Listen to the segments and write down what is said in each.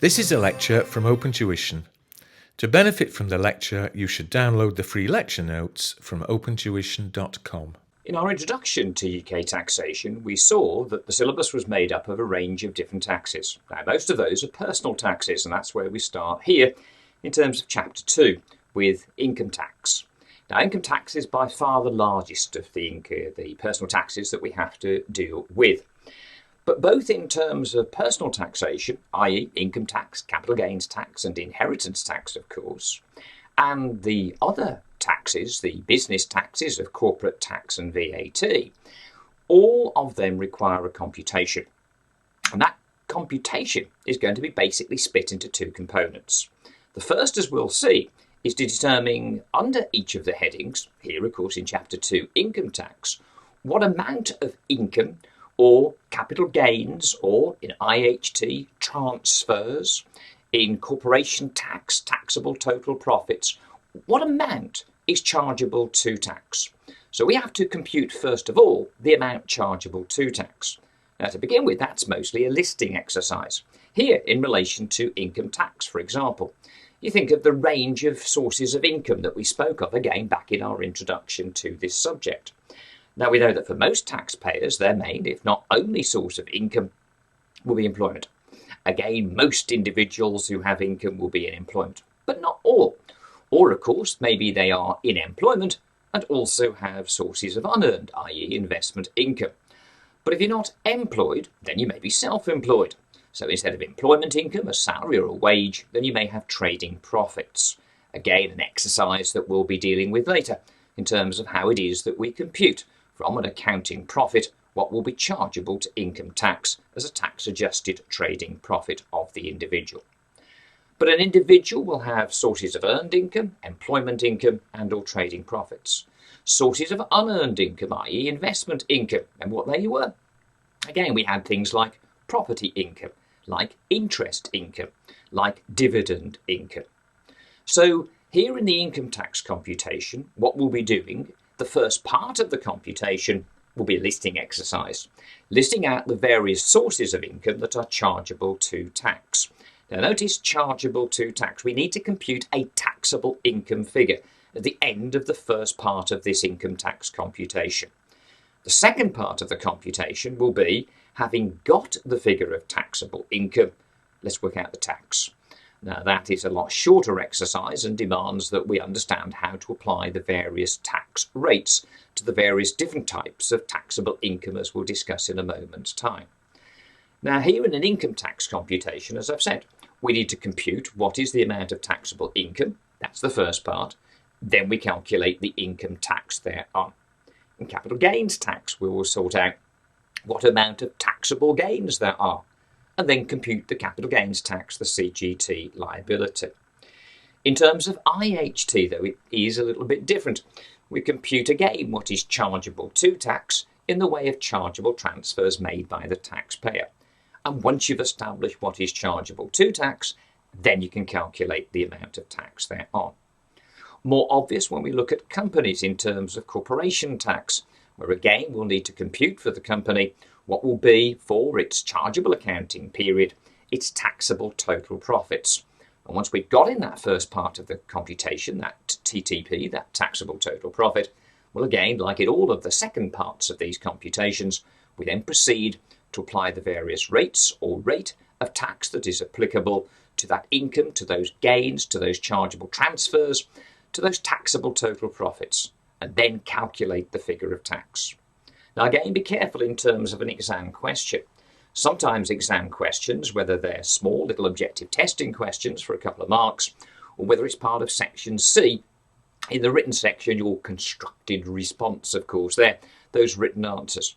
This is a lecture from OpenTuition. To benefit from the lecture, you should download the free lecture notes from opentuition.com. In our introduction to UK taxation, we saw that the syllabus was made up of a range of different taxes. Now, most of those are personal taxes, and that's where we start here in terms of Chapter 2 with income tax. Now, income tax is by far the largest of the personal taxes that we have to deal with. But both in terms of personal taxation, i.e. income tax, capital gains tax and inheritance tax, of course, and the other taxes, the business taxes of corporate tax and VAT, all of them require a computation. And that computation is going to be basically split into two components. The first, as we'll see, is to determine under each of the headings, here of course in Chapter 2, income tax, what amount of income or capital gains, or in IHT, transfers, in corporation tax, taxable total profits, what amount is chargeable to tax. So we have to compute, first of all, the amount chargeable to tax. Now, to begin with, that's mostly a listing exercise. Here, in relation to income tax, for example, you think of the range of sources of income that we spoke of, again, back in our introduction to this subject. Now, we know that for most taxpayers, their main, if not only source of income will be employment. Again, most individuals who have income will be in employment, but not all. Or, of course, maybe they are in employment and also have sources of unearned, i.e. investment income. But if you're not employed, then you may be self-employed. So instead of employment income, a salary or a wage, then you may have trading profits. Again, an exercise that we'll be dealing with later in terms of how it is that we compute from an accounting profit what will be chargeable to income tax as a tax-adjusted trading profit of the individual. But an individual will have sources of earned income, employment income, and or trading profits. Sources of unearned income, i.e. investment income, and what they were. Again, we had things like property income, like interest income, like dividend income. So here in the income tax computation, what we'll be doing, the first part of the computation will be a listing exercise, listing out the various sources of income that are chargeable to tax. Now notice chargeable to tax. We need to compute a taxable income figure at the end of the first part of this income tax computation. The second part of the computation will be, having got the figure of taxable income, let's work out the tax. Now that is a lot shorter exercise and demands that we understand how to apply the various tax rates to the various different types of taxable income, as we'll discuss in a moment's time. Now here in an income tax computation, as I've said, we need to compute what is the amount of taxable income. That's the first part. Then we calculate the income tax thereon. In capital gains tax, we will sort out what amount of taxable gains there are, and then compute the capital gains tax, the CGT liability. In terms of IHT, though, it is a little bit different. We compute again what is chargeable to tax in the way of chargeable transfers made by the taxpayer. And once you've established what is chargeable to tax, then you can calculate the amount of tax thereon. More obvious when we look at companies in terms of corporation tax, where again we'll need to compute for the company what will be, for its chargeable accounting period, its taxable total profits. And once we've got in that first part of the computation, that TTP, that taxable total profit, well again, like in all of the second parts of these computations, we then proceed to apply the various rates or rate of tax that is applicable to that income, to those gains, to those chargeable transfers, to those taxable total profits, and then calculate the figure of tax. Now again, be careful in terms of an exam question. Sometimes exam questions, whether they're small little objective testing questions for a couple of marks, or whether it's part of section C, in the written section, your constructed response, of course, there, those written answers.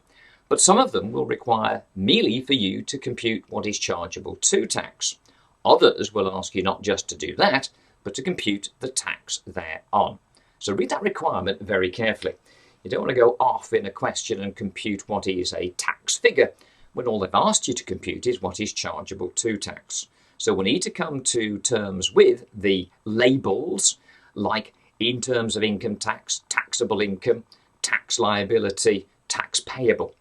But some of them will require merely for you to compute what is chargeable to tax. Others will ask you not just to do that, but to compute the tax thereon. So read that requirement very carefully. You don't want to go off in a question and compute what is a tax figure when all they've asked you to compute is what is chargeable to tax. So we need to come to terms with the labels, like in terms of income tax, taxable income, tax liability, tax payable.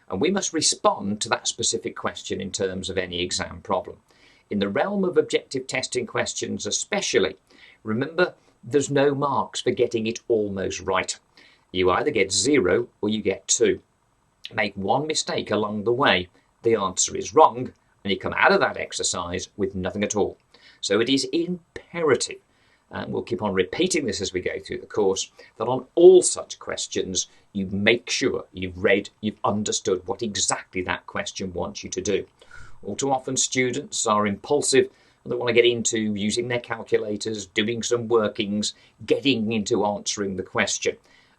And we must respond to that specific question in terms of any exam problem. In the realm of objective testing questions especially, remember there's no marks for getting it almost right. You either get 0 or you get 2. Make one mistake along the way, the answer is wrong, and you come out of that exercise with nothing at all. So it is imperative, and we'll keep on repeating this as we go through the course, that on all such questions you make sure you've read, you've understood what exactly that question wants you to do. All too often students are impulsive and they want to get into using their calculators, doing some workings, getting into answering the question,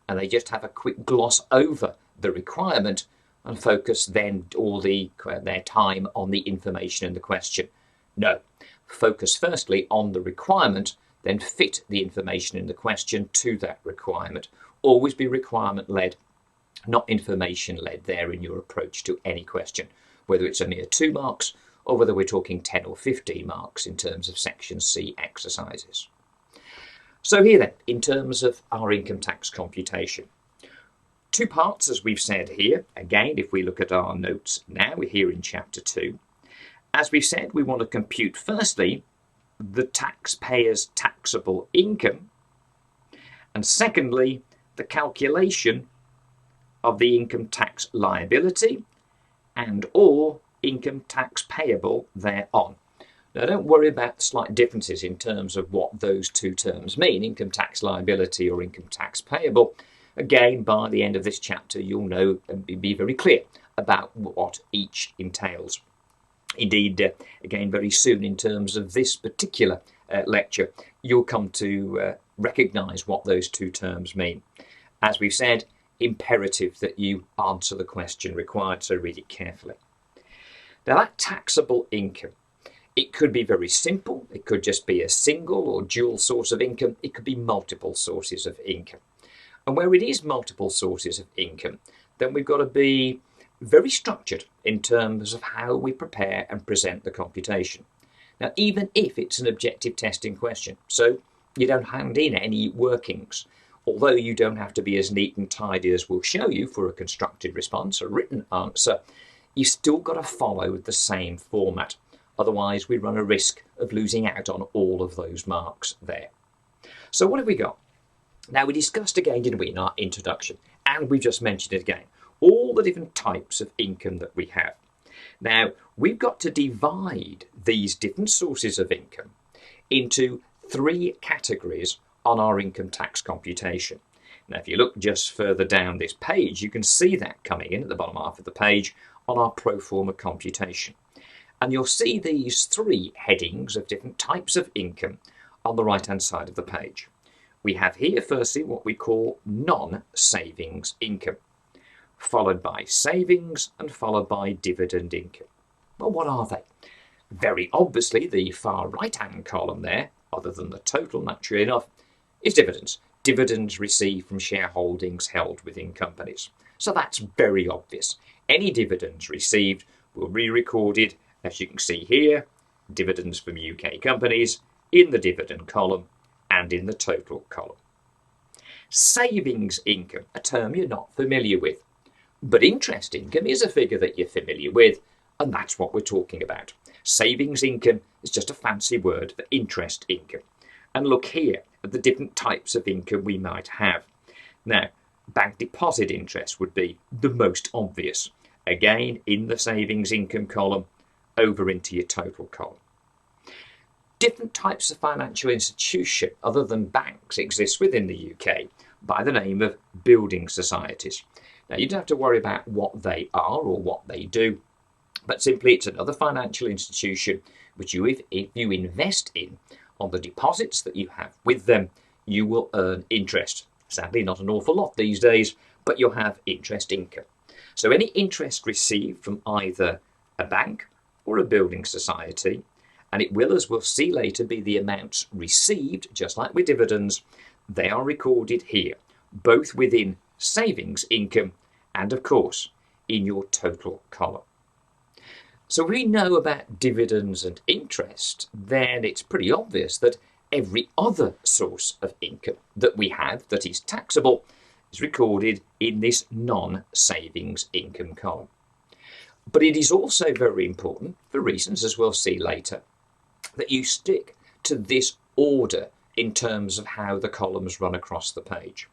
and they just have a quick gloss over the requirement and focus then all their time on the information in the question. No, focus firstly on the requirement, then fit the information in the question to that requirement. Always be requirement led, not information led there in your approach to any question, whether it's a mere 2 marks or whether we're talking 10 or 15 marks in terms of Section C exercises. So here then, in terms of our income tax computation, 2 parts as we've said here. Again, if we look at our notes now, we're here in Chapter 2. As we've said, we want to compute firstly the taxpayer's taxable income, and secondly, the calculation of the income tax liability and or income tax payable thereon. Now don't worry about the slight differences in terms of what those 2 terms mean, income tax liability or income tax payable. Again, by the end of this chapter, you'll know and be very clear about what each entails. Indeed, again, very soon in terms of this particular lecture, you'll come to recognise what those 2 terms mean. As we've said, imperative that you answer the question required, so read it carefully. Now that taxable income, it could be very simple, it could just be a single or dual source of income, it could be multiple sources of income. And where it is multiple sources of income, then we've got to be very structured in terms of how we prepare and present the computation. Now, even if it's an objective testing question, so you don't hand in any workings, although you don't have to be as neat and tidy as we'll show you for a constructed response, a written answer, you've still got to follow the same format. Otherwise, we run a risk of losing out on all of those marks there. So what have we got? Now, we discussed again, didn't we, in our introduction, and we've just mentioned it again, all the different types of income that we have. Now, we've got to divide these different sources of income into 3 categories on our income tax computation. Now, if you look just further down this page, you can see that coming in at the bottom half of the page on our pro forma computation. And you'll see these 3 headings of different types of income on the right-hand side of the page. We have here, firstly, what we call non-savings income, followed by savings and followed by dividend income. Well, what are they? Very obviously, the far right-hand column there, other than the total, naturally enough, is dividends. Dividends received from shareholdings held within companies. So that's very obvious. Any dividends received will be recorded, as you can see here, dividends from UK companies in the dividend column and in the total column. Savings income, a term you're not familiar with, but interest income is a figure that you're familiar with, and that's what we're talking about. Savings income is just a fancy word for interest income. And look here at the different types of income we might have. Now, bank deposit interest would be the most obvious. Again, in the savings income column, over into your total column. Different types of financial institution other than banks exist within the UK by the name of building societies. Now, you don't have to worry about what they are or what they do, but simply it's another financial institution which if you invest in on the deposits that you have with them, you will earn interest. Sadly, not an awful lot these days, but you'll have interest income. So any interest received from either a bank or a building society, and it will, as we'll see later, be the amounts received, just like with dividends, they are recorded here, both within savings income and, of course, in your total column. So we know about dividends and interest, then it's pretty obvious that every other source of income that we have that is taxable is recorded in this non-savings income column. But it is also very important, for reasons as we'll see later, that you stick to this order in terms of how the columns run across the page.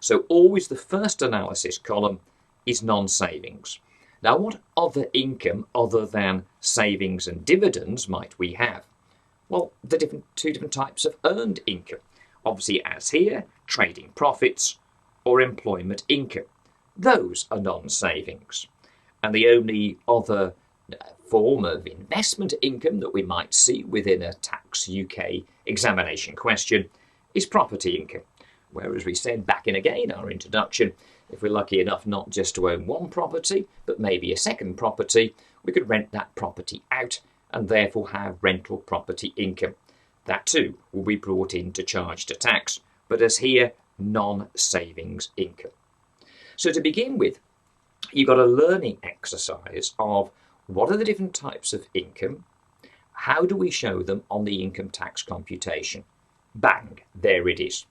So always the first analysis column is non-savings. Now, what other income other than savings and dividends might we have? Well, the two different types of earned income. Obviously, as here, trading profits or employment income. Those are non-savings. And the only other form of investment income that we might see within a Tax UK examination question is property income. Where, as we said back in again our introduction, if we're lucky enough not just to own one property, but maybe a second property, we could rent that property out and therefore have rental property income. That too will be brought in to charge to tax, but as here, non-savings income. So to begin with, you've got a learning exercise of what are the different types of income, how do we show them on the income tax computation? Bang, there it is.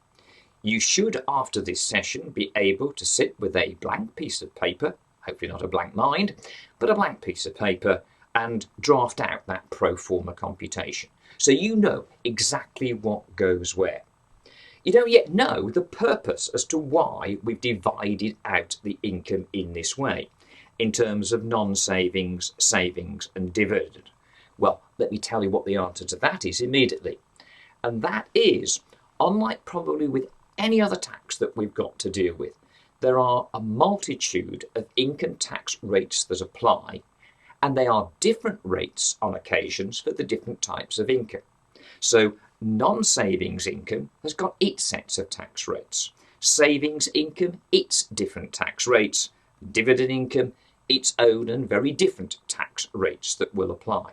You should, after this session, be able to sit with a blank piece of paper, hopefully not a blank mind, but a blank piece of paper, and draft out that pro forma computation. So you know exactly what goes where. You don't yet know the purpose as to why we've divided out the income in this way, in terms of non-savings, savings and dividend. Well, let me tell you what the answer to that is immediately. And that is, unlike probably with any other tax that we've got to deal with, there are a multitude of income tax rates that apply, and they are different rates on occasions for the different types of income. So non-savings income has got its sets of tax rates. Savings income, its different tax rates. Dividend income, its own and very different tax rates that will apply.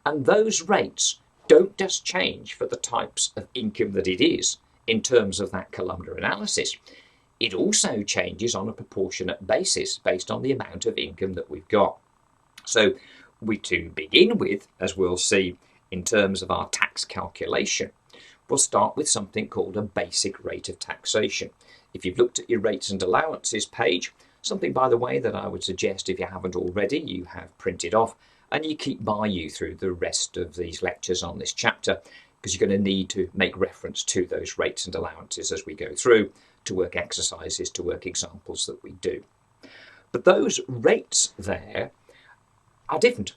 And those rates don't just change for the types of income that it is in terms of that columnar analysis. It also changes on a proportionate basis based on the amount of income that we've got. So to begin with, as we'll see in terms of our tax calculation, we'll start with something called a basic rate of taxation. If you've looked at your rates and allowances page, something, by the way, that I would suggest if you haven't already, you have printed off and you keep by you through the rest of these lectures on this chapter, because you're going to need to make reference to those rates and allowances as we go through to work exercises, to work examples that we do. But those rates there are different.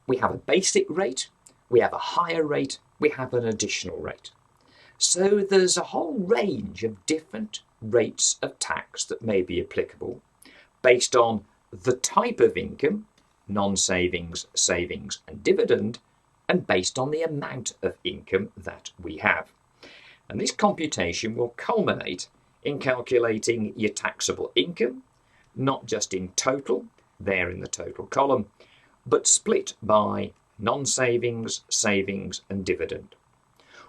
We have a basic rate, we have a higher rate, we have an additional rate. So there's a whole range of different rates of tax that may be applicable based on the type of income, non-savings, savings and dividend, and based on the amount of income that we have. And this computation will culminate in calculating your taxable income, not just in total, there in the total column, but split by non-savings, savings and dividend.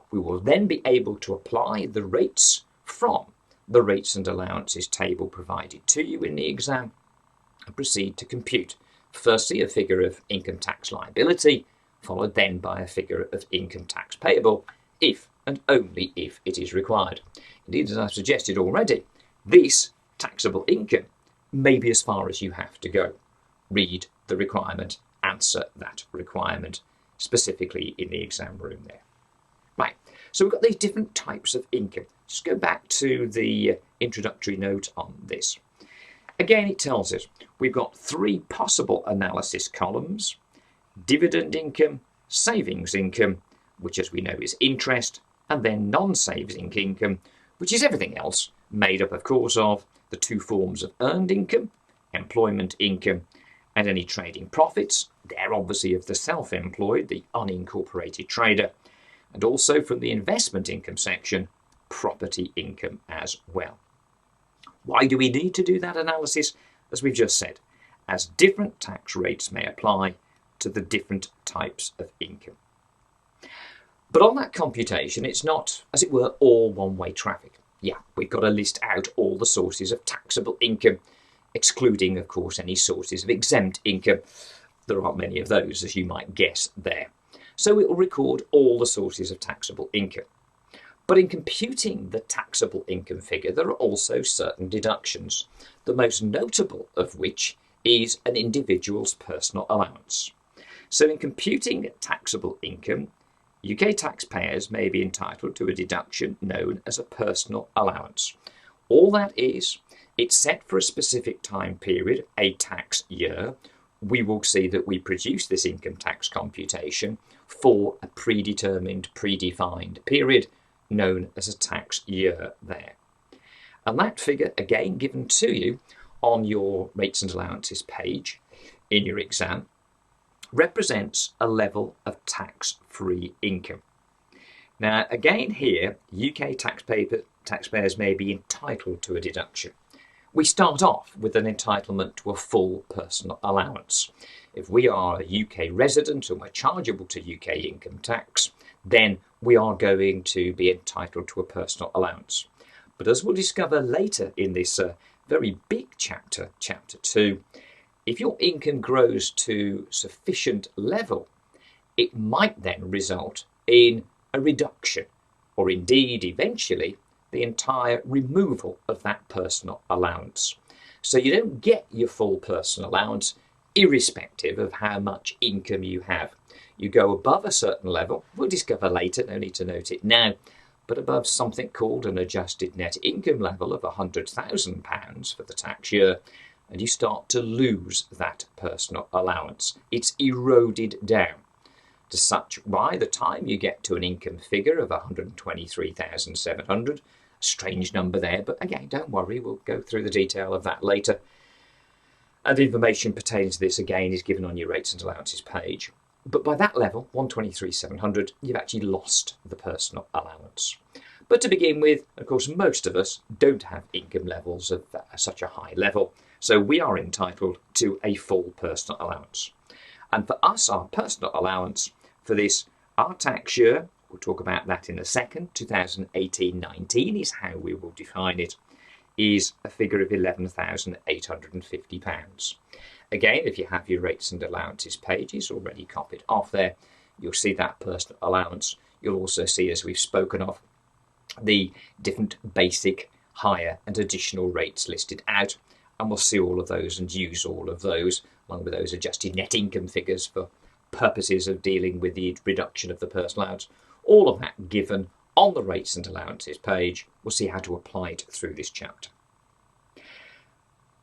We will then be able to apply the rates from the rates and allowances table provided to you in the exam and proceed to compute, firstly, a figure of income tax liability, followed then by a figure of income tax payable, if and only if it is required. Indeed, as I've suggested already, this taxable income may be as far as you have to go. Read the requirement, answer that requirement, specifically in the exam room there. Right, so we've got these different types of income. Just go back to the introductory note on this. Again, it tells us we've got three possible analysis columns: dividend income, savings income, which as we know is interest, and then non-savings income, which is everything else, made up of course of the two forms of earned income, employment income, and any trading profits. They're obviously of the self-employed, the unincorporated trader, and also from the investment income section, property income as well. Why do we need to do that analysis? As we've just said, as different tax rates may apply to the different types of income. But on that computation, it's not, as it were, all one-way traffic. Yeah, we've got to list out all the sources of taxable income, excluding, of course, any sources of exempt income. There aren't many of those, as you might guess there. So it will record all the sources of taxable income. But in computing the taxable income figure, there are also certain deductions, the most notable of which is an individual's personal allowance. So in computing taxable income, UK taxpayers may be entitled to a deduction known as a personal allowance. All that is, it's set for a specific time period, a tax year. We will see that we produce this income tax computation for a predetermined, predefined period known as a tax year there. And that figure, again, given to you on your rates and allowances page in your exam, represents a level of tax-free income. Now, again here, UK taxpayers may be entitled to a deduction. We start off with an entitlement to a full personal allowance. If we are a UK resident and we're chargeable to UK income tax, then we are going to be entitled to a personal allowance. But as we'll discover later in this very big chapter, chapter 2, if your income grows to sufficient level, it might then result in a reduction, or indeed eventually the entire removal of that personal allowance. So you don't get your full personal allowance irrespective of how much income you have. You go above a certain level, we'll discover later, no need to note it now, but above something called an adjusted net income level of £100,000 for the tax year, and you start to lose that personal allowance. It's eroded down to such by the time you get to an income figure of 123,700, strange number there, but again, don't worry, we'll go through the detail of that later. And information pertaining to this again is given on your rates and allowances page. But by that level, 123,700, you've actually lost the personal allowance. But to begin with, of course, most of us don't have income levels of such a high level, so we are entitled to a full personal allowance. And for us, our personal allowance for this, our tax year, we'll talk about that in a second, 2018-19 is how we will define it, is a figure of £11,850. Again, if you have your rates and allowances pages already copied off there, you'll see that personal allowance. You'll also see, as we've spoken of, the different basic, higher and additional rates listed out, and we'll see all of those and use all of those along with those adjusted net income figures for purposes of dealing with the reduction of the personal allowance. All of that given on the rates and allowances page. We'll see how to apply it through this chapter.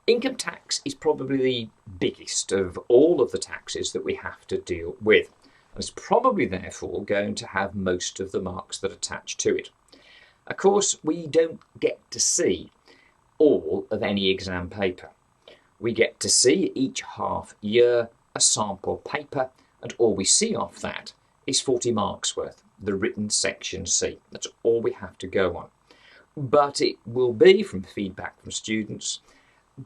Income tax is probably the biggest of all of the taxes that we have to deal with, and it's probably therefore going to have most of the marks that attach to it. Of course, we don't get to see all of any exam paper. We get to see each half year a sample paper, and all we see off that is 40 marks worth, the written section C. That's all we have to go on. But it will be, from feedback from students,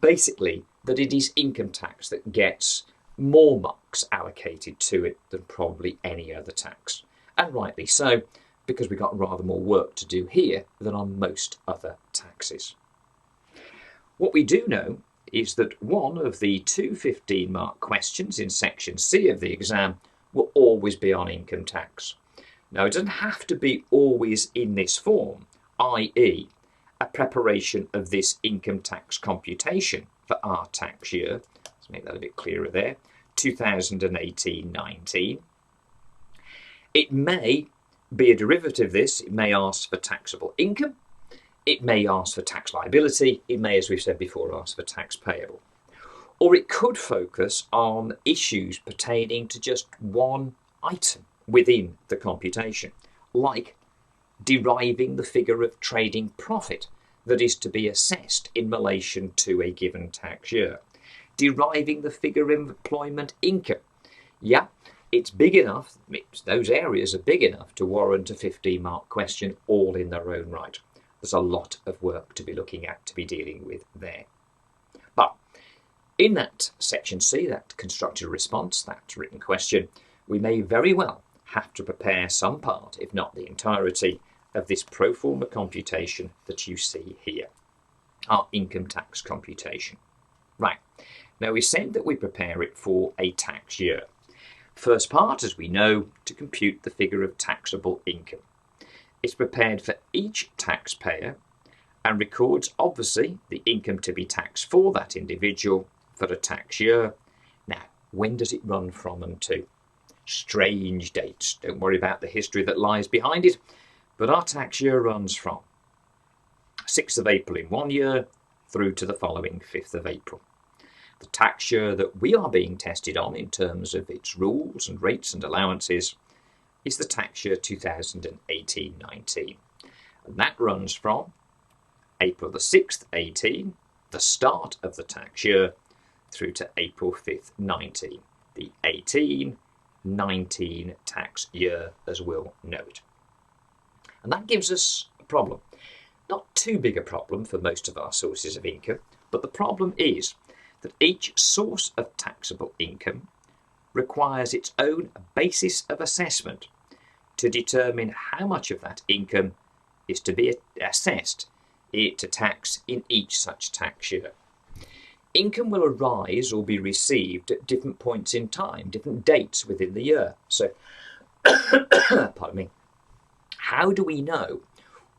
basically that it is income tax that gets more marks allocated to it than probably any other tax. And rightly so, because we've got rather more work to do here than on most other taxes. What we do know is that one of the two 15-mark questions in section C of the exam will always be on income tax. Now, it doesn't have to be always in this form, i.e. a preparation of this income tax computation for our tax year. Let's make that a bit clearer there, 2018-19. It may be a derivative of this. It may ask for taxable income. It may ask for tax liability. It may, as we've said before, ask for tax payable. Or it could focus on issues pertaining to just one item within the computation, like deriving the figure of trading profit that is to be assessed in relation to a given tax year, deriving the figure of employment income. Yeah, it's big enough, those areas are big enough to warrant a 15-mark question all in their own right. There's a lot of work to be looking at, to be dealing with there. But in that section C, that constructed response, that written question, we may very well have to prepare some part, if not the entirety, of this pro forma computation that you see here, our income tax computation. Right, now we said that we prepare it for a tax year. First part, as we know, to compute the figure of taxable income. It's prepared for each taxpayer and records, obviously, the income to be taxed for that individual for a tax year. Now, when does it run from and to? strange dates. Don't worry about the history that lies behind it, but our tax year runs from 6th of April in one year through to the following 5th of April. The tax year that we are being tested on in terms of its rules and rates and allowances is the tax year 2018-19. And that runs from April the 6th, 18, the start of the tax year, through to April 5th, 19, the 18-19 tax year, as we'll note. And that gives us a problem. Not too big a problem for most of our sources of income, but the problem is that each source of taxable income requires its own basis of assessment to determine how much of that income is to be assessed to tax in each such tax year. Income will arise or be received at different points in time, different dates within the year. So, pardon me, how do we know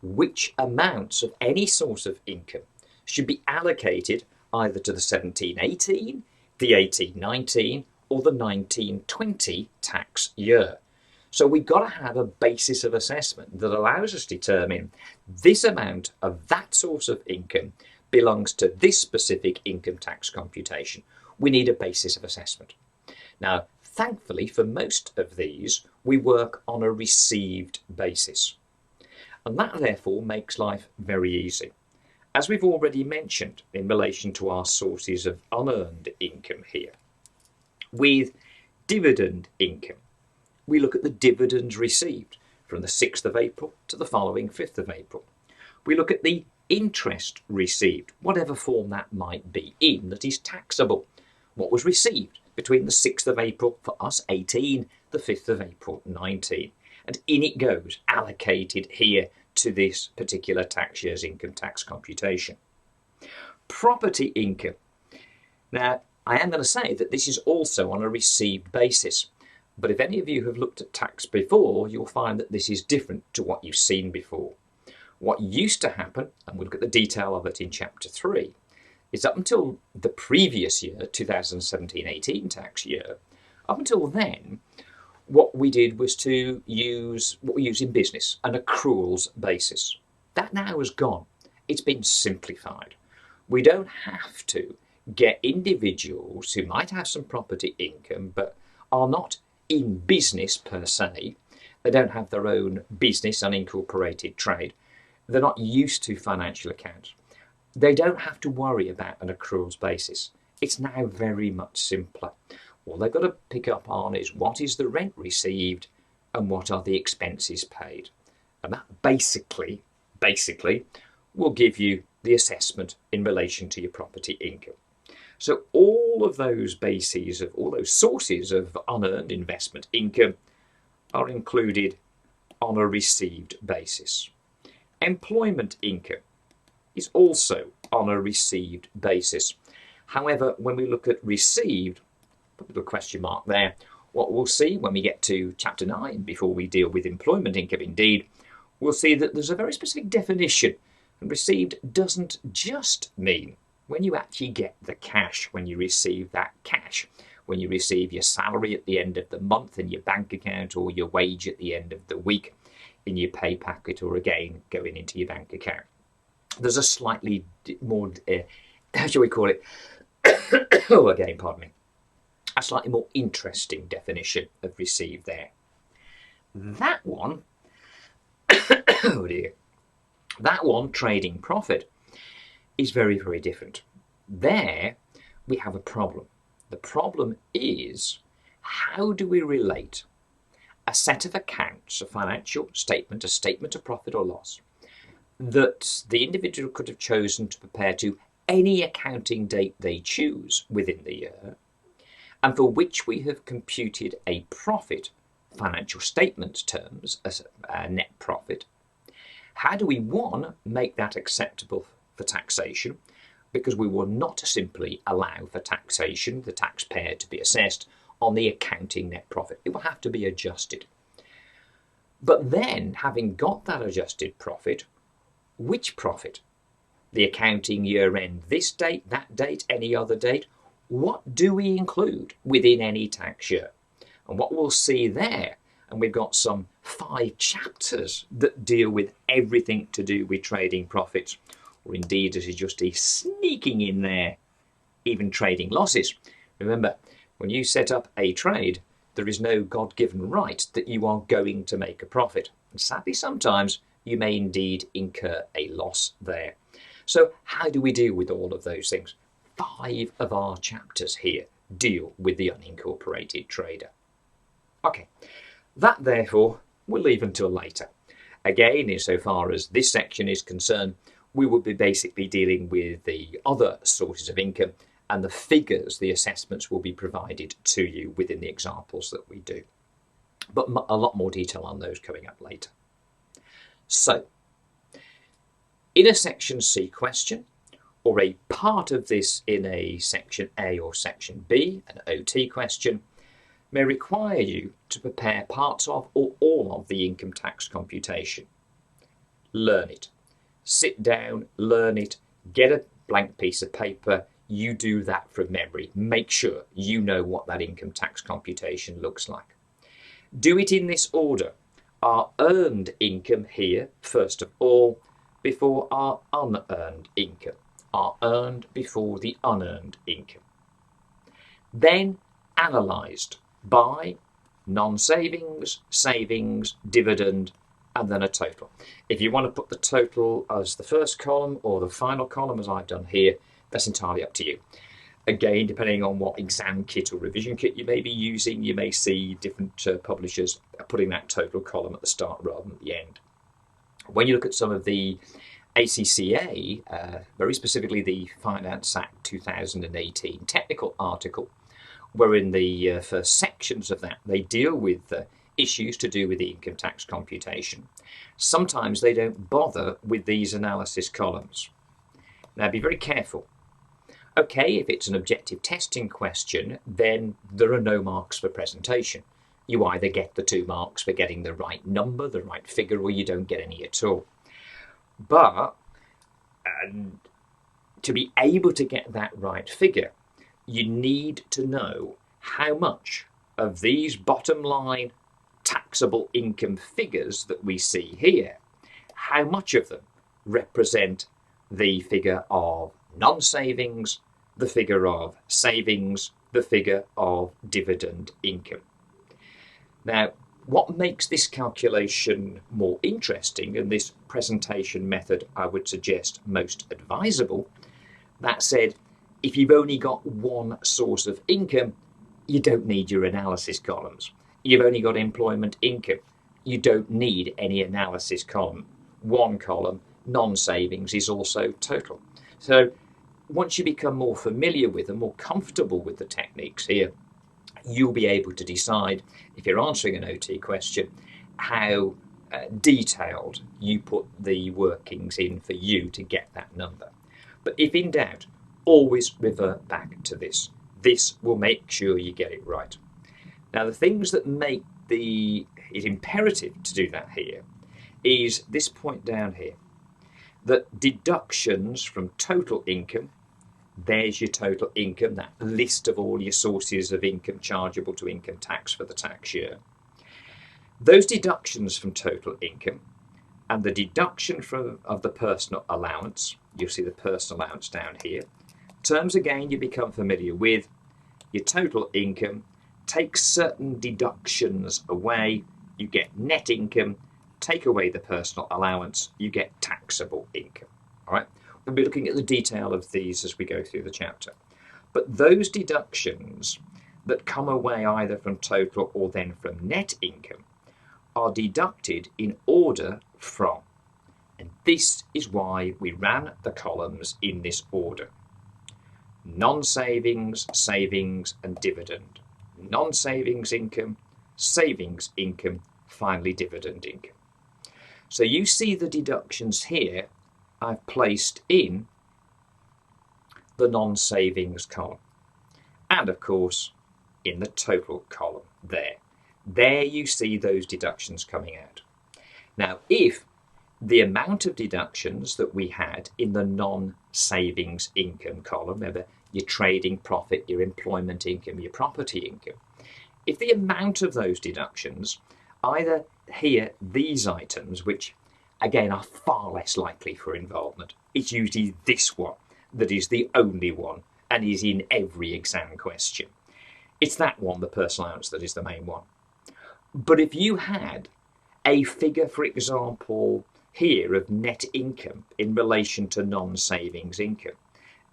which amounts of any source of income should be allocated either to the 17-18, the 18-19, or the 19-20 tax year? So we've got to have a basis of assessment that allows us to determine this amount of that source of income belongs to this specific income tax computation. We need a basis of assessment. Now, thankfully, for most of these, we work on a received basis. And that therefore makes life very easy. As we've already mentioned in relation to our sources of unearned income here, with dividend income, we look at the dividends received from the 6th of April to the following 5th of April. We look at the interest received, whatever form that might be in, that is taxable. What was received between the 6th of April for us 18, the 5th of April 19. And in it goes, allocated here to this particular tax year's income tax computation. Property income. Now, I am going to say that this is also on a received basis. But if any of you have looked at tax before, you'll find that this is different to what you've seen before. What used to happen, and we'll look at the detail of it in Chapter 3, is up until the previous year, 2017-18 tax year, up until then, what we did was to use what we use in business, an accruals basis. That now has gone. It's been simplified. We don't have to get individuals who might have some property income but are not in business per se. They don't have their own business, unincorporated trade. They're not used to financial accounts. They don't have to worry about an accruals basis. It's now very much simpler. All they've got to pick up on is what is the rent received and what are the expenses paid. And that basically will give you the assessment in relation to your property income. So all of those bases of all those sources of unearned investment income are included on a received basis. Employment income is also on a received basis. However, when we look at received, put a little question mark there, what we'll see when we get to Chapter 9, before we deal with employment income indeed, we'll see that there's a very specific definition. And received doesn't just mean when you actually get the cash, when you receive that cash, when you receive your salary at the end of the month in your bank account, or your wage at the end of the week in your pay packet, or again going into your bank account. There's a slightly more, how shall we call it? Oh, again, pardon me. A slightly more interesting definition of received there. That one, oh dear, that one, trading profit, is very, very different. There we have a problem. The problem is, how do we relate a set of accounts, a financial statement, a statement of profit or loss, that the individual could have chosen to prepare to any accounting date they choose within the year, and for which we have computed a profit, financial statement terms, as a net profit. How do we, one, make that acceptable for taxation? Because we will not simply allow for taxation, the taxpayer to be assessed on the accounting net profit. It will have to be adjusted. But then, having got that adjusted profit, which profit? The accounting year end, this date, that date, any other date? What do we include within any tax year? And what we'll see there, and we've got some 5 chapters that deal with everything to do with trading profits, or indeed, as is just sneaking in there, even trading losses. Remember, when you set up a trade, there is no God-given right that you are going to make a profit. And sadly, sometimes you may indeed incur a loss there. So how do we deal with all of those things? 5 of our chapters here deal with the unincorporated trader. Okay, that therefore we'll leave until later. Again, insofar as this section is concerned, we will be basically dealing with the other sources of income, and the figures, the assessments will be provided to you within the examples that we do. But a lot more detail on those coming up later. So, in a section C question, or a part of this in a section A or section B, an OT question, may require you to prepare parts of or all of the income tax computation. Learn it. Sit down, learn it, get a blank piece of paper. You do that from memory. Make sure you know what that income tax computation looks like. Do it in this order. Our earned income here, first of all, before our unearned income. Our earned before the unearned income. Then analysed by non-savings, savings, dividend, and then a total. If you want to put the total as the first column or the final column, as I've done here, that's entirely up to you. Again, depending on what exam kit or revision kit you may be using, you may see different publishers putting that total column at the start rather than at the end. When you look at some of the ACCA, very specifically the Finance Act 2018 technical article, where in the first sections of that they deal with issues to do with the income tax computation. Sometimes they don't bother with these analysis columns. Now be very careful. Okay, if it's an objective testing question, then there are no marks for presentation. You either get the 2 marks for getting the right number, the right figure, or you don't get any at all. But to be able to get that right figure, you need to know how much of these bottom line taxable income figures that we see here, how much of them represent the figure of non-savings, the figure of savings, the figure of dividend income. Now, what makes this calculation more interesting, and this presentation method I would suggest most advisable, that said, if you've only got one source of income, you don't need your analysis columns. You've only got employment income. You don't need any analysis column. One column, non-savings, is also total. So once you become more familiar with and more comfortable with the techniques here, you'll be able to decide, if you're answering an OT question, how detailed you put the workings in for you to get that number. But if in doubt, always revert back to this. This will make sure you get it right. Now, the things that make it imperative to do that here is this point down here, that deductions from total income, there's your total income, that list of all your sources of income chargeable to income tax for the tax year. Those deductions from total income and the deduction of the personal allowance, you'll see the personal allowance down here. Terms again you become familiar with. Your total income takes certain deductions away, you get net income. Take away the personal allowance, you get taxable income. All right, we'll be looking at the detail of these as we go through the chapter. But those deductions that come away either from total or then from net income are deducted in order from. And this is why we ran the columns in this order. Non-savings, savings, and dividend. Non-savings income, savings income, finally dividend income. So you see the deductions here I've placed in the non-savings column. And of course, in the total column there. There you see those deductions coming out. Now, if the amount of deductions that we had in the non-savings income column, remember your trading profit, your employment income, your property income, if the amount of those deductions, either here these items, which again are far less likely for involvement, it's usually this one that is the only one and is in every exam question. It's that one, the personal allowance, that is the main one. But if you had a figure, for example, here of net income in relation to non-savings income,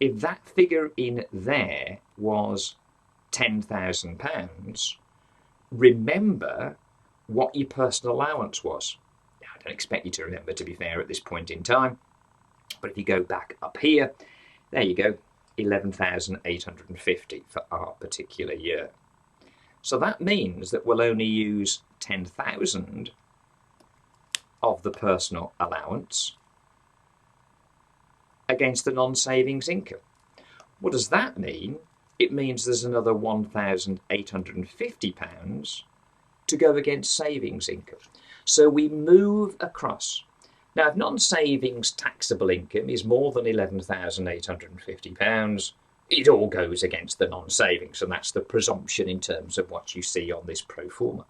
if that figure in there was £10,000, remember what your personal allowance was. Now, I don't expect you to remember, to be fair, at this point in time, but if you go back up here, there you go, 11,850 for our particular year. So that means that we'll only use 10,000 of the personal allowance against the non-savings income. What does that mean? It means there's another £1,850 to go against savings income. So we move across. Now, if non-savings taxable income is more than £11,850, it all goes against the non-savings, and that's the presumption in terms of what you see on this pro forma.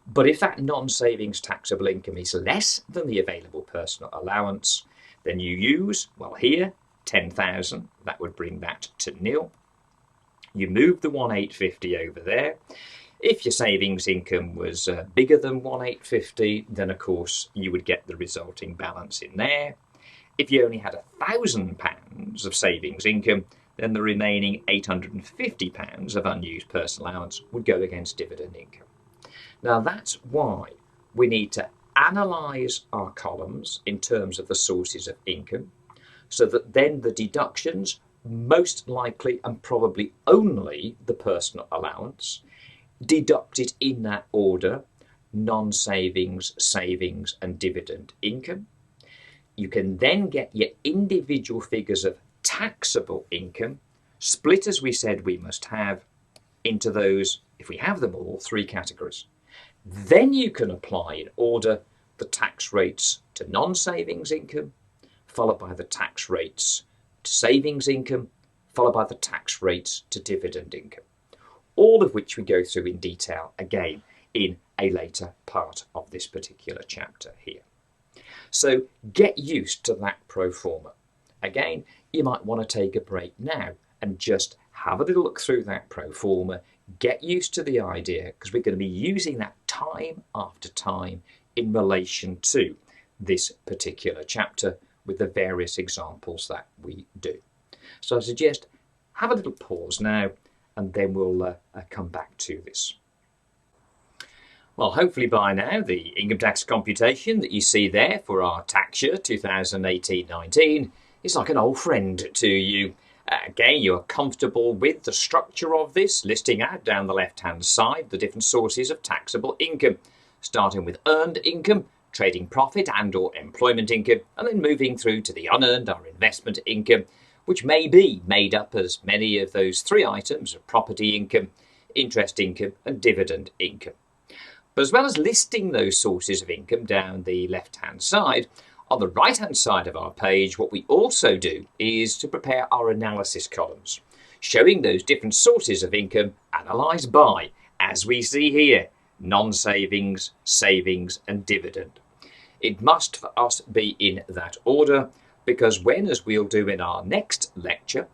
But if that non-savings taxable income is less than the available personal allowance, then you use, well, here, 10,000, that would bring that to nil. You move the 1,850 over there. If your savings income was bigger than 1,850, then of course you would get the resulting balance in there. If you only had £1,000 of savings income, then the remaining £850 of unused personal allowance would go against dividend income. Now that's why we need to analyse our columns in terms of the sources of income, so that then the deductions, most likely and probably only the personal allowance, deducted in that order: non-savings, savings and dividend income. You can then get your individual figures of taxable income, split as we said we must have, into those, if we have them all, three categories. Then you can apply in order the tax rates to non-savings income, followed by the tax rates to savings income, followed by the tax rates to dividend income. All of which we go through in detail again in a later part of this particular chapter here. So get used to that pro forma. Again, you might want to take a break now and just have a little look through that pro forma, get used to the idea, because we're going to be using that time after time in relation to this particular chapter with the various examples that we do. So I suggest have a little pause now, and then we'll come back to this. Well, hopefully by now the income tax computation that you see there for our tax year 2018-19 is like an old friend to you. Again, you are comfortable with the structure of this, listing out down the left-hand side the different sources of taxable income, starting with earned income, trading profit and or employment income, and then moving through to the unearned or investment income, which may be made up as many of those three items of property income, interest income and dividend income. But as well as listing those sources of income down the left-hand side, on the right-hand side of our page, what we also do is to prepare our analysis columns, showing those different sources of income analysed by, as we see here, non-savings, savings and dividend. It must for us be in that order, because when, as we'll do in our next lecture,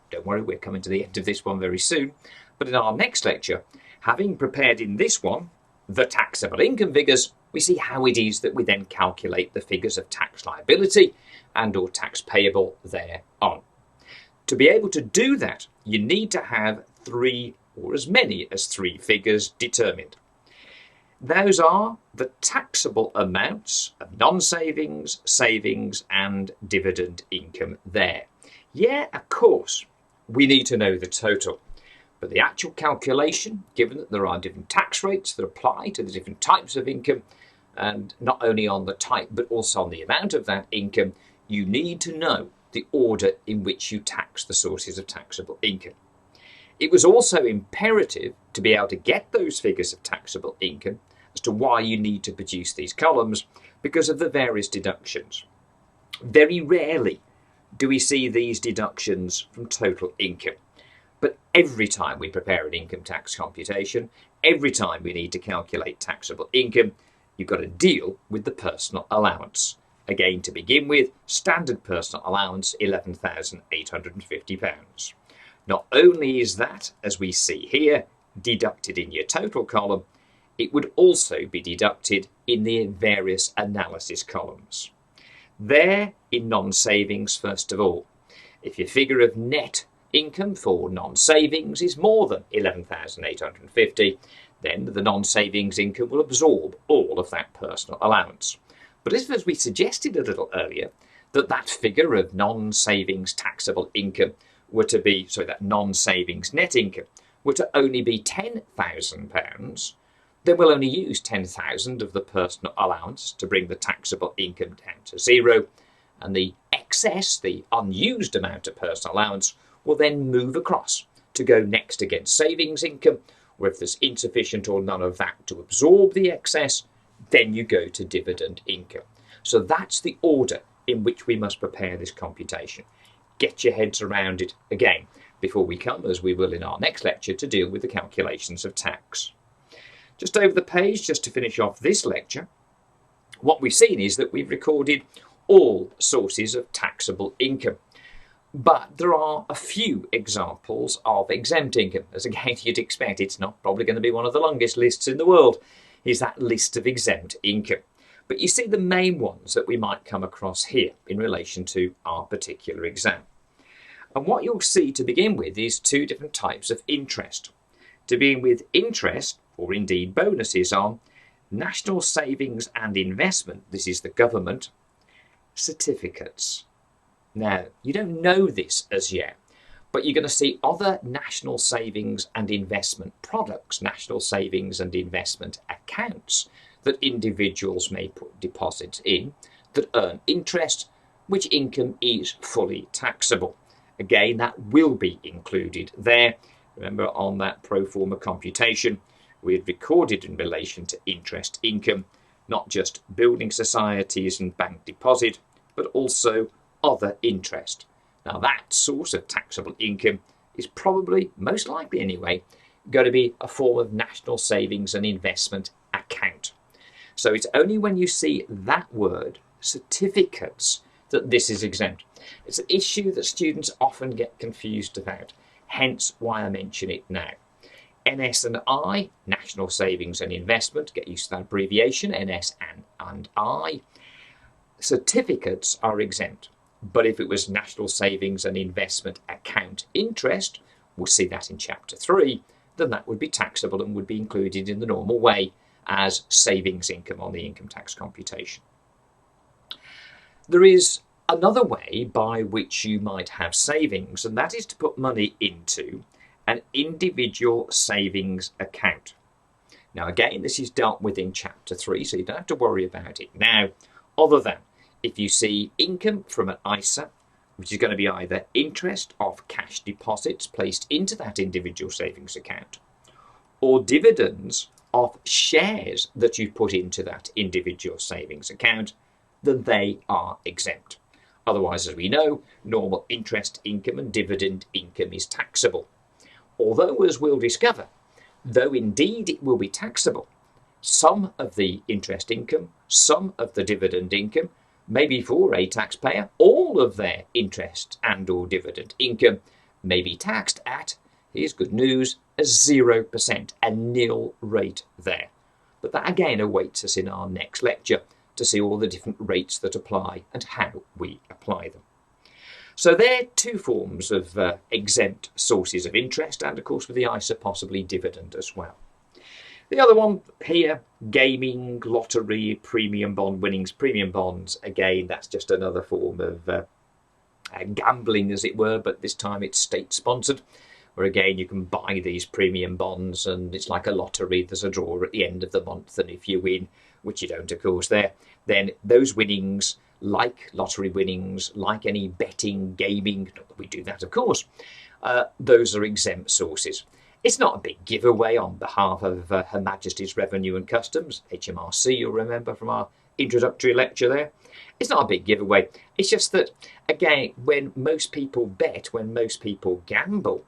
don't worry, we're coming to the end of this one very soon, but in our next lecture, having prepared in this one the taxable income figures, we see how it is that we then calculate the figures of tax liability and or tax payable thereon. To be able to do that, you need to have three or as many as three figures determined. Those are the taxable amounts of non-savings, savings and dividend income there. Yeah, of course, we need to know the total. But the actual calculation, given that there are different tax rates that apply to the different types of income, and not only on the type but also on the amount of that income, you need to know the order in which you tax the sources of taxable income. It was also imperative to be able to get those figures of taxable income as to why you need to produce these columns, because of the various deductions. Very rarely do we see these deductions from total income. But every time we prepare an income tax computation, every time we need to calculate taxable income, you've got to deal with the personal allowance. Again, to begin with, standard personal allowance, £11,850. Not only is that, as we see here, deducted in your total column, it would also be deducted in the various analysis columns. There, in non-savings, first of all, if your figure of net income for non-savings is more than 11,850, then the non-savings income will absorb all of that personal allowance. But if, as we suggested a little earlier, that figure of non-savings taxable income were to be, that non-savings net income were to only be £10,000, then we'll only use 10,000 of the personal allowance to bring the taxable income down to zero, and the excess, the unused amount of personal allowance, will then move across to go next against savings income, where if there's insufficient or none of that to absorb the excess, then you go to dividend income. So that's the order in which we must prepare this computation. Get your heads around it again before we come, as we will in our next lecture, to deal with the calculations of tax. Just over the page, just to finish off this lecture, what we've seen is that we've recorded all sources of taxable income. But there are a few examples of exempt income. As again you'd expect, it's not probably going to be one of the longest lists in the world, is that list of exempt income. But you see the main ones that we might come across here in relation to our particular exam. And what you'll see to begin with is two different types of interest. To begin with, interest, or indeed bonuses, on national savings and investment, this is the government, certificates. Now, you don't know this as yet, but you're going to see other national savings and investment products, national savings and investment accounts that individuals may put deposits in that earn interest, which income is fully taxable. Again, that will be included there. Remember, on that pro forma computation, we had recorded in relation to interest income, not just building societies and bank deposit, but also other interest. Now, that source of taxable income is probably, most likely anyway, going to be a form of national savings and investment account. So it's only when you see that word, certificates, that this is exempt. It's an issue that students often get confused about, hence why I mention it now. NS&I, National Savings and Investment, get used to that abbreviation, NS and I. Certificates are exempt, but if it was National Savings and Investment Account interest, we'll see that in Chapter 3, then that would be taxable and would be included in the normal way as savings income on the income tax computation. There is another way by which you might have savings, and that is to put money into an individual savings account. Now again, this is dealt with in Chapter 3, so you don't have to worry about it now, other than if you see income from an ISA, which is going to be either interest of cash deposits placed into that individual savings account, or dividends of shares that you've put into that individual savings account, then they are exempt. Otherwise, as we know, normal interest income and dividend income is taxable. Although, as we'll discover, though indeed it will be taxable, some of the interest income, some of the dividend income, maybe for a taxpayer, all of their interest and or dividend income may be taxed at, here's good news, a 0%, a nil rate there. But that again awaits us in our next lecture to see all the different rates that apply and how we apply them. So there are two forms of exempt sources of interest, and of course with the ISA possibly dividend as well. The other one here, gaming, lottery, premium bond winnings. Premium bonds, again, that's just another form of gambling, as it were, but this time it's state-sponsored, where again you can buy these premium bonds and it's like a lottery. There's a draw at the end of the month, and if you win, which you don't of course there, then those winnings, like lottery winnings, like any betting, gaming, not that we do that of course, those are exempt sources. It's not a big giveaway on behalf of Her Majesty's Revenue and Customs, HMRC, you'll remember from our introductory lecture there. It's not a big giveaway. It's just that, again, when most people bet, when most people gamble,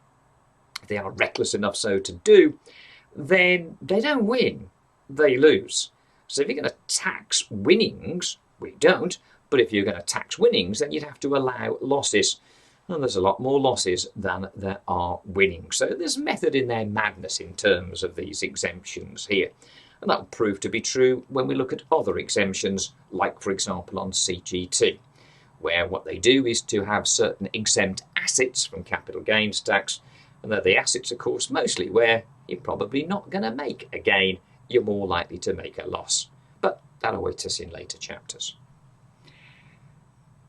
they are reckless enough so to do, then they don't win, they lose. So if you're going to tax winnings, we don't, but if you're going to tax winnings, then you'd have to allow losses. And there's a lot more losses than there are winnings. So there's method in their madness in terms of these exemptions here. And that will prove to be true when we look at other exemptions, like, for example, on CGT, where what they do is to have certain exempt assets from capital gains tax. And they're the assets, of course, mostly where you're probably not going to make a gain. You're more likely to make a loss. But that awaits us in later chapters.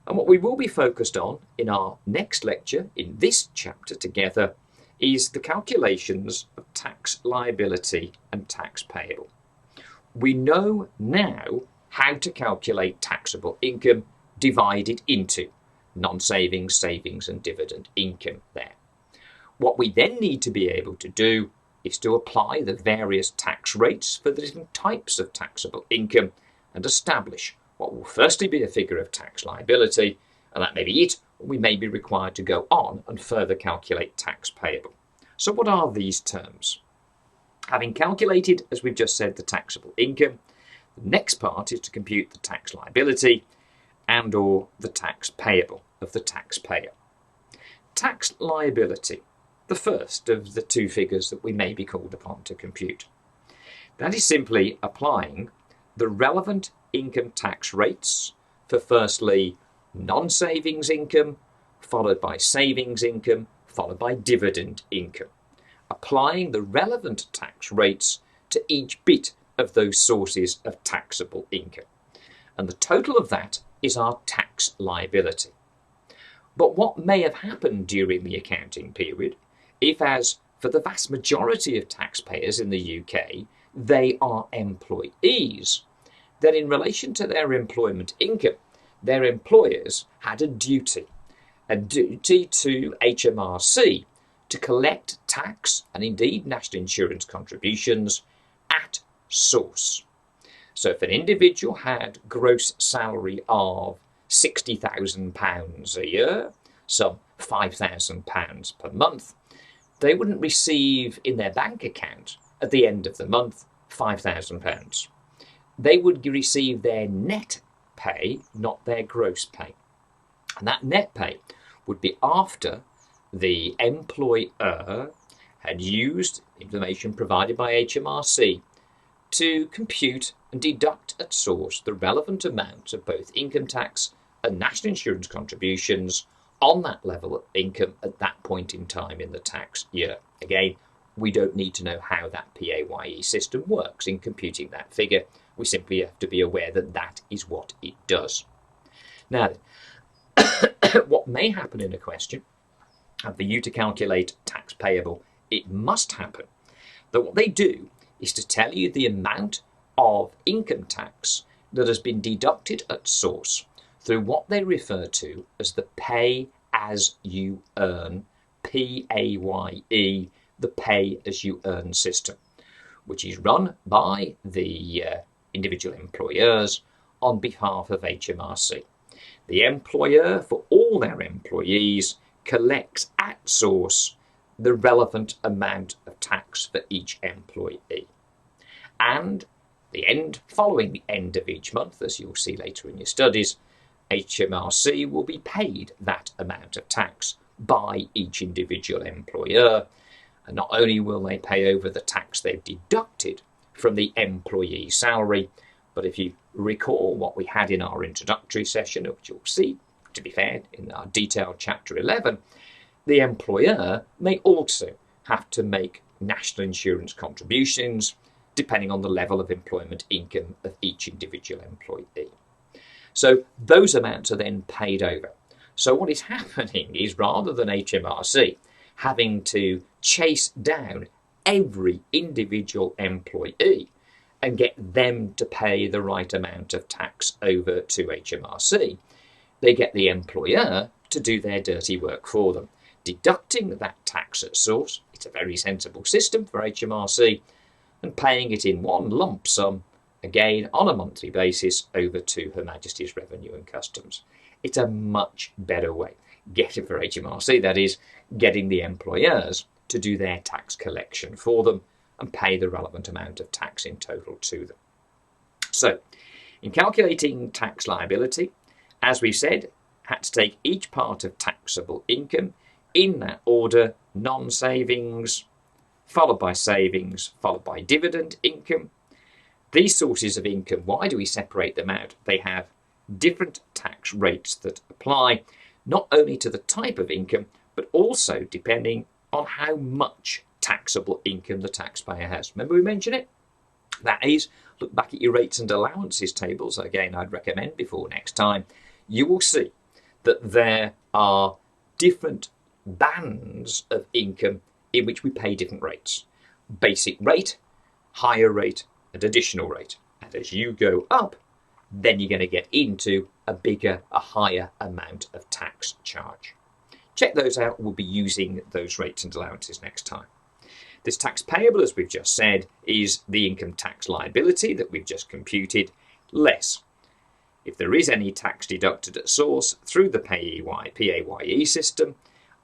And what we will be focused on in our next lecture, in this chapter together, is the calculations of tax liability and tax payable. We know now how to calculate taxable income divided into non-savings, savings and dividend income there. What we then need to be able to do is to apply the various tax rates for the different types of taxable income and establish what will firstly be a figure of tax liability, and that may be it, or we may be required to go on and further calculate tax payable. So what are these terms? Having calculated, as we've just said, the taxable income, the next part is to compute the tax liability and or the tax payable of the taxpayer. Tax liability, the first of the two figures that we may be called upon to compute. That is simply applying the relevant income tax rates for firstly non-savings income, followed by savings income, followed by dividend income. Applying the relevant tax rates to each bit of those sources of taxable income. And the total of that is our tax liability. But what may have happened during the accounting period, if as for the vast majority of taxpayers in the UK, they are employees, then in relation to their employment income, their employers had a duty to HMRC to collect tax and indeed national insurance contributions at source. So if an individual had gross salary of £60,000 a year, some £5,000 per month, they wouldn't receive in their bank account at the end of the month £5,000. They would receive their net pay, not their gross pay. And that net pay would be after the employer had used information provided by HMRC to compute and deduct at source the relevant amount of both income tax and national insurance contributions on that level of income at that point in time in the tax year. Again, we don't need to know how that PAYE system works in computing that figure. We simply have to be aware that that is what it does. Now, what may happen in a question, and for you to calculate tax payable, it must happen that what they do is to tell you the amount of income tax that has been deducted at source through what they refer to as the pay as you earn, PAYE, the pay as you earn system, which is run by the individual employers on behalf of HMRC. The employer, for all their employees, collects at source the relevant amount of tax for each employee. And following the end of each month, as you'll see later in your studies, HMRC will be paid that amount of tax by each individual employer. And not only will they pay over the tax they've deducted from the employee salary, but if you recall what we had in our introductory session, which you'll see, to be fair, in our detailed chapter 11, the employer may also have to make national insurance contributions depending on the level of employment income of each individual employee. So those amounts are then paid over. So what is happening is, rather than HMRC having to chase down every individual employee and get them to pay the right amount of tax over to HMRC, they get the employer to do their dirty work for them, deducting that tax at source. It's a very sensible system for HMRC, and paying it in one lump sum, again on a monthly basis, over to Her Majesty's Revenue and Customs. It's a much better way. Get it for HMRC, that is, getting the employers to do their tax collection for them, and pay the relevant amount of tax in total to them. So, in calculating tax liability, as we said, had to take each part of taxable income in that order: non-savings, followed by savings, followed by dividend income. These sources of income, why do we separate them out? They have different tax rates that apply not only to the type of income, but also depending on how much taxable income the taxpayer has. Remember we mentioned it? That is, look back at your rates and allowances tables. Again, I'd recommend before next time. You will see that there are different bands of income in which we pay different rates. Basic rate, higher rate, and additional rate. And as you go up, then you're going to get into a higher amount of tax charge. Check those out. We'll be using those rates and allowances next time. This tax payable, as we've just said, is the income tax liability that we've just computed, less if there is any tax deducted at source through the PAYE system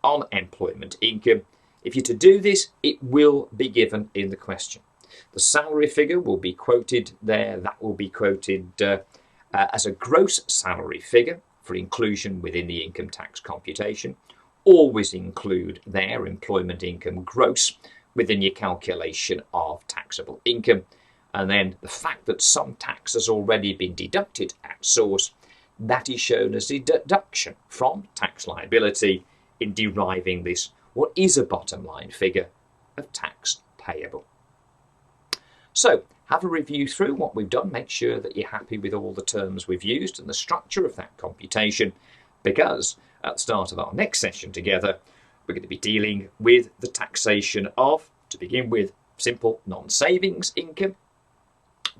on employment income. If you're to do this, it will be given in the question. The salary figure will be quoted there. That will be quoted as a gross salary figure for inclusion within the income tax computation. Always include their employment income gross within your calculation of taxable income. And then the fact that some tax has already been deducted at source, that is shown as a deduction from tax liability in deriving this, what is a bottom line figure of tax payable. So have a review through what we've done. Make sure that you're happy with all the terms we've used and the structure of that computation, because at the start of our next session together, we're going to be dealing with the taxation of, to begin with, simple non-savings income.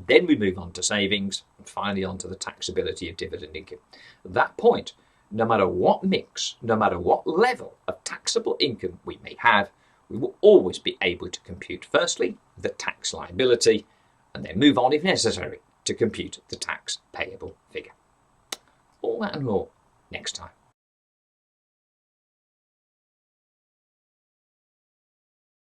Then we move on to savings, and finally on to the taxability of dividend income. At that point, no matter what mix, no matter what level of taxable income we may have, we will always be able to compute, firstly, the tax liability, and then move on, if necessary, to compute the tax payable figure. All that and more next time.